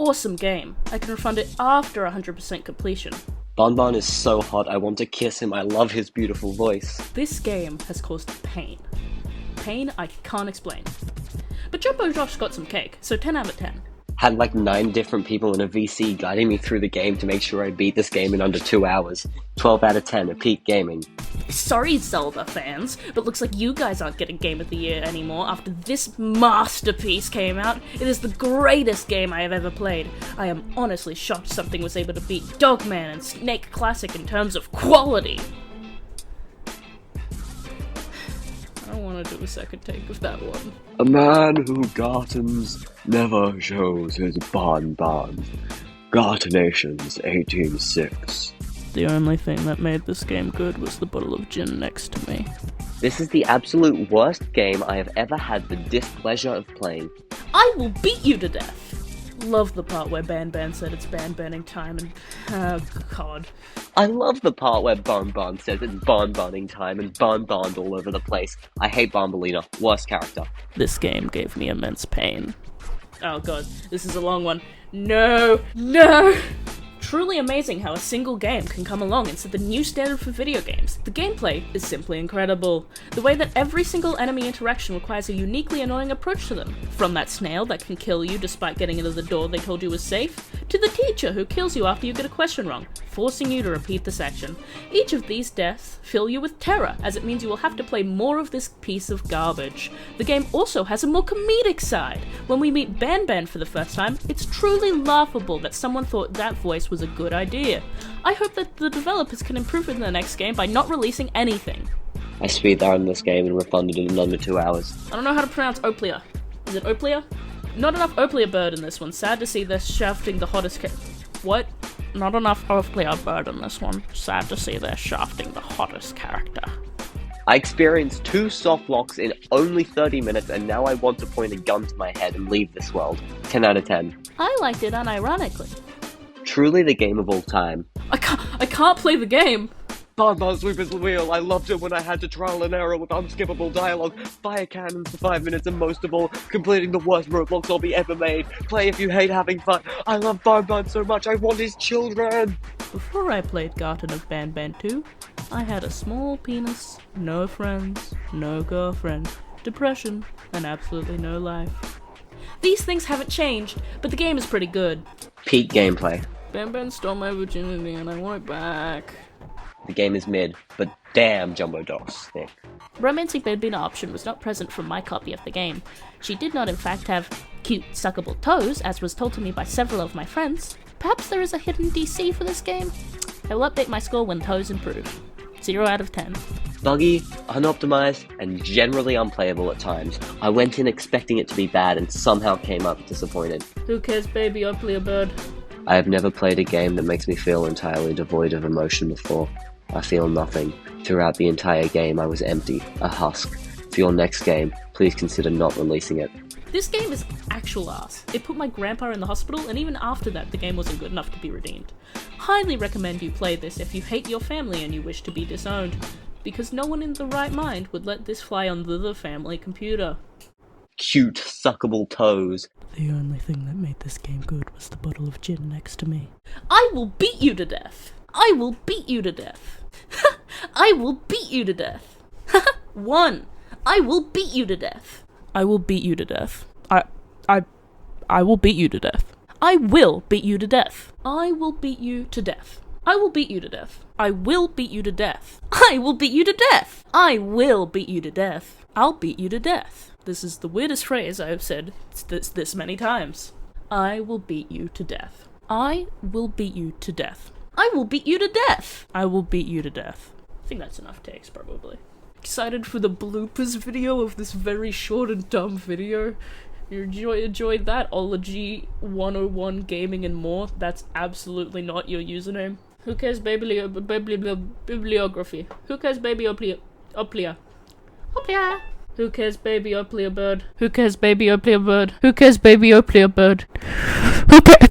awesome game. I can refund it after 100% completion. Banban is so hot, I want to kiss him. I love his beautiful voice. This game has caused pain. Pain I can't explain. But Jumbo Josh got some cake, so 10 out of 10. Had like 9 different people in a VC guiding me through the game to make sure I beat this game in under 2 hours. 12 out of 10 at peak gaming. Sorry, Zelda fans, but looks like you guys aren't getting Game of the Year anymore after this masterpiece came out. It is the greatest game I have ever played. I am honestly shocked something was able to beat Dogman and Snake Classic in terms of quality. I don't want to do a second take of that one. A man who gartens never shows his Banban. Gartonations 18-6. The only thing that made this game good was the bottle of gin next to me. This is the absolute worst game I have ever had the displeasure of playing. I will beat you to death! Love the part where Banban said it's Banbanning time and... oh god. I love the part where Banban says it's Banbanning time and Banbaned all over the place. I hate Banbalina. Worst character. This game gave me immense pain. Oh god, this is a long one. No! No! Truly amazing how a single game can come along and set the new standard for video games. The gameplay is simply incredible. The way that every single enemy interaction requires a uniquely annoying approach to them. From that snail that can kill you despite getting into the door they told you was safe, to the teacher who kills you after you get a question wrong, forcing you to repeat the section. Each of these deaths fill you with terror, as it means you will have to play more of this piece of garbage. The game also has a more comedic side. When we meet Banban for the first time, it's truly laughable that someone thought that voice was a good idea. I hope that the developers can improve it in the next game by not releasing anything. I speedrun this game and refunded it in under 2 hours. I don't know how to pronounce Oplea. Is it Oplea? Not enough Oplea bird in this one. Sad to see they're shafting the hottest what? Not enough Oplea bird in this one. Sad to see they're shafting the hottest character. I experienced 2 soft locks in only 30 minutes and now I want to point a gun to my head and leave this world. 10 out of 10. I liked it unironically. Truly the game of all time. I can't play the game! Banban Sweep is the wheel. I loved it when I had to trial and error with unskippable dialogue, fire cannons for 5 minutes, and most of all, completing the worst Roblox lobby ever made. Play if you hate having fun. I love Banban so much, I want his children! Before I played Garten of Banban 2, I had a small penis, no friends, no girlfriend, depression, and absolutely no life. These things haven't changed, but the game is pretty good. Peak gameplay. Banban stole my virginity and I want it back. The game is mid, but damn Jumbo Doss thick. Romantic Banbina option was not present from my copy of the game. She did not in fact have cute suckable toes, as was told to me by several of my friends. Perhaps there is a hidden DC for this game? I will update my score when toes improve. 0 out of 10. Buggy, unoptimized, and generally unplayable at times. I went in expecting it to be bad and somehow came up disappointed. Who cares, baby? Oplea bird. I have never played a game that makes me feel entirely devoid of emotion before. I feel nothing. Throughout the entire game I was empty, a husk. For your next game, please consider not releasing it. This game is actual ass. It put my grandpa in the hospital, and even after that the game wasn't good enough to be redeemed. Highly recommend you play this if you hate your family and you wish to be disowned, because no one in the right mind would let this fly on the family computer. Cute, suckable toes. The only thing that made this game good was the bottle of gin next to me. I will beat you to death! I will beat you to death! I will beat you to death! 1. I will beat you to death! I will beat you to death. I will beat you to death. I will beat you to death. I will beat you to death. I will beat you to death. I will beat you to death. I will beat you to death. I will beat you to death. I'll beat you to death. This is the weirdest phrase I have said this many times. I will beat you to death. I will beat you to death. I will beat you to death. I will beat you to death. I think that's enough takes, probably. Excited for the bloopers video of this very short and dumb video. You enjoyed that? Ology 101 Gaming and More? That's absolutely not your username. Who cares bibliography? Who cares baby Oplea? Oplea. Who cares baby Oplea bird? Who cares baby Oplea bird? Who cares baby Oplea bird? Who cares?